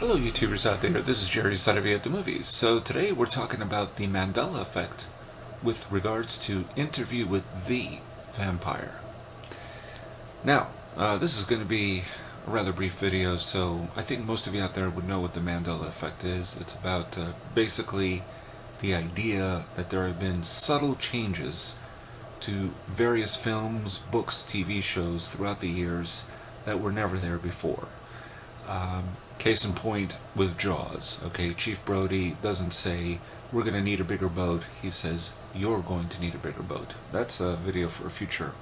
Hello YouTubers out there, this is Jerry Sutterby at the Movies. So today we're talking about the Mandela Effect with regards to Interview with the Vampire. Now, this is going to be a rather brief video, so I think most of you out there would know what the Mandela Effect is. It's about basically the idea that there have been subtle changes to various films, books, TV shows throughout the years that were never there before. Case in point with Jaws. Okay, Chief Brody doesn't say, we're going to need a bigger boat. He says, you're going to need a bigger boat. That's a video for a future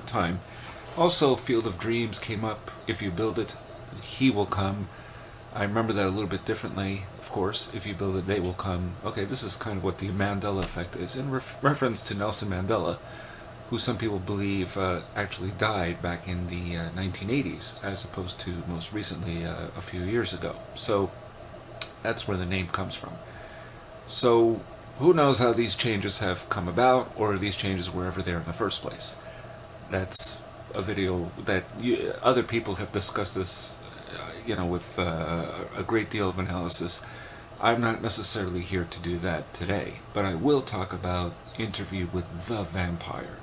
time. Also, Field of Dreams came up. If you build it, he will come. I remember that a little bit differently, of course. If you build it, they will come. Okay, this is kind of what the Mandela Effect is, in reference to Nelson Mandela, who some people believe actually died back in the 1980s, as opposed to most recently a few years ago. So that's where the name comes from. So who knows how these changes have come about, or these changes were ever there in the first place. That's a video that other people have discussed this, with a great deal of analysis. I'm not necessarily here to do that today, but I will talk about Interview with the Vampire.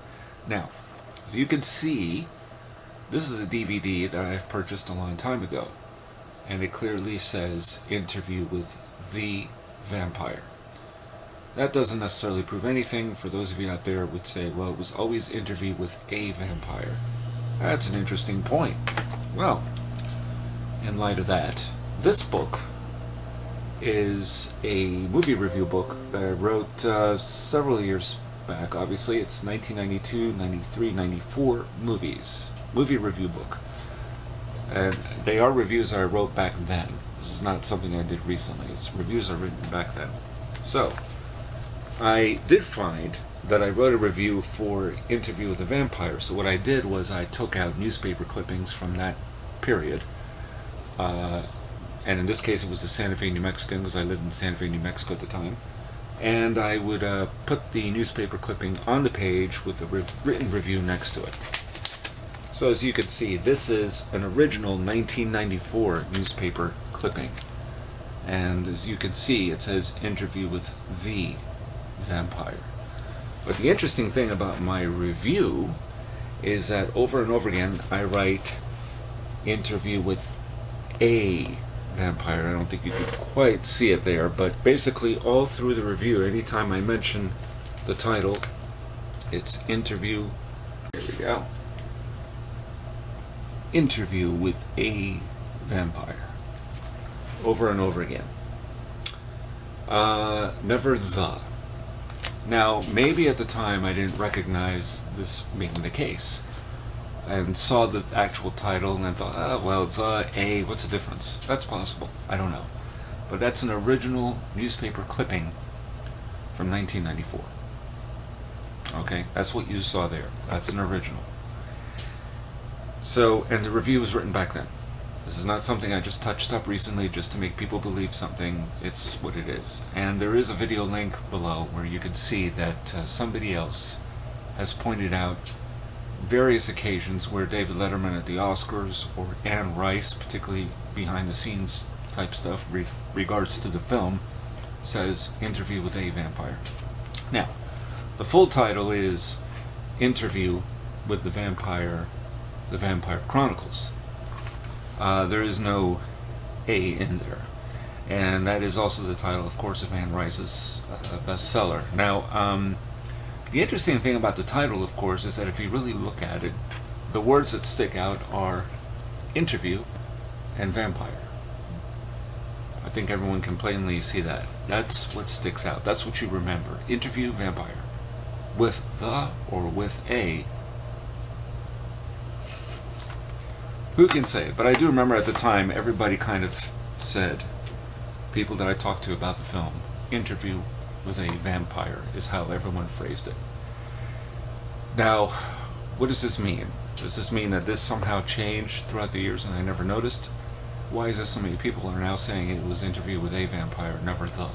Now, as you can see, this is a DVD that I've purchased a long time ago, and it clearly says Interview with the Vampire. That doesn't necessarily prove anything. For those of you out there who would say, well, it was always Interview with a Vampire. That's an interesting point. Well, in light of that, this book is a movie review book that I wrote several years back. Obviously, it's 1992, 93, 94 movies. Movie review book. And they are reviews I wrote back then. This is not something I did recently. It's reviews I written back then. So, I did find that I wrote a review for Interview with the Vampire. So what I did was I took out newspaper clippings from that period. And in this case it was the Santa Fe, New Mexican, because I lived in Santa Fe, New Mexico at the time. And I would put the newspaper clipping on the page with a written review next to it. So as you can see, this is an original 1994 newspaper clipping. And as you can see, it says Interview with the Vampire. But the interesting thing about my review is that over and over again I write Interview with a Vampire. I don't think you can quite see it there, but basically all through the review, anytime I mention the title, it's Interview. There we go. Interview with a Vampire. Over and over again. Never the. Now, maybe at the time I didn't recognize this being the case, and saw the actual title and I thought, well, the A, what's the difference? That's possible. I don't know. But that's an original newspaper clipping from 1994. Okay, that's what you saw there. That's an original. So, and the review was written back then. This is not something I just touched up recently just to make people believe something. It's what it is. And there is a video link below where you can see that somebody else has pointed out various occasions where David Letterman at the Oscars, or Anne Rice, particularly behind the scenes type stuff regards to the film, says Interview with a Vampire. Now, the full title is Interview with the Vampire Chronicles. There is no A in there. And that is also the title, of course, of Anne Rice's bestseller. Now, the interesting thing about the title, of course, is that if you really look at it, the words that stick out are interview and vampire. I think everyone can plainly see that. That's what sticks out. That's what you remember. Interview, vampire. With the or with a. Who can say it? But I do remember at the time everybody kind of said, people that I talked to about the film, Interview with a Vampire is how everyone phrased it. Now, what does this mean? Does this mean that this somehow changed throughout the years and I never noticed? Why is it so many people are now saying it was Interview with a Vampire, never the?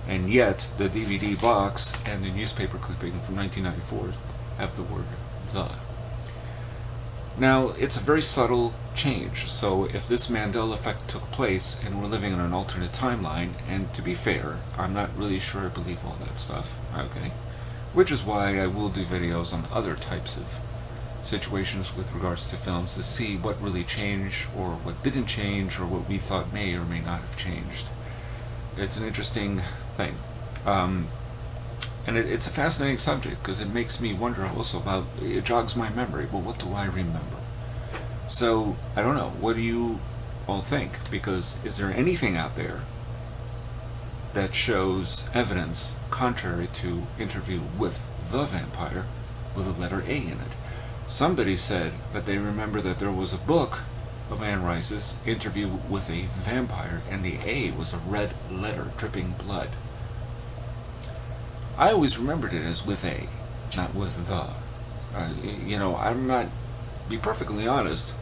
And yet, the DVD box and the newspaper clipping from 1994 have the word the. Now, it's a very subtle change, so if this Mandela Effect took place and we're living in an alternate timeline, and to be fair, I'm not really sure I believe all that stuff, okay? Which is why I will do videos on other types of situations with regards to films to see what really changed, or what didn't change, or what we thought may or may not have changed. It's an interesting thing. And it's a fascinating subject because it makes me wonder also about, it jogs my memory. Well, what do I remember? So, I don't know. What do you all think? Because is there anything out there that shows evidence contrary to Interview with the Vampire with a letter A in it? Somebody said that they remember that there was a book of Anne Rice's, Interview with a Vampire, and the A was a red letter dripping blood. I always remembered it as with a, not with the. I'm not, be perfectly honest,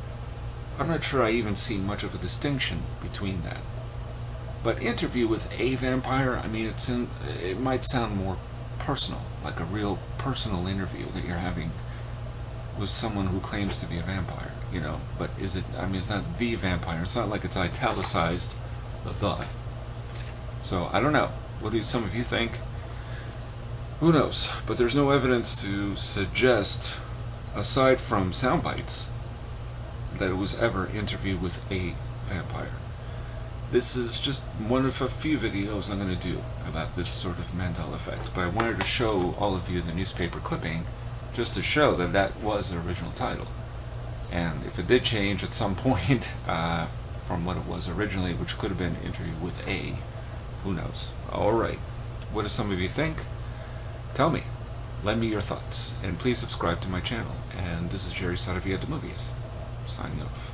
I'm not sure I even see much of a distinction between that. But Interview with a Vampire, I mean, it might sound more personal, like a real personal interview that you're having with someone who claims to be a vampire, but is it, I mean, it's not the vampire, it's not like it's italicized, the. So, I don't know. What do some of you think? Who knows? But there's no evidence to suggest, aside from sound bites, that it was ever Interview with a Vampire. This is just one of a few videos I'm going to do about this sort of Mandela Effect, but I wanted to show all of you the newspaper clipping just to show that that was the original title. And if it did change at some point from what it was originally, which could have been Interview with a, who knows? Alright, what do some of you think? Tell me. Lend me your thoughts. And please subscribe to my channel. And this is Jerry Side of You at the Movies. Signing off.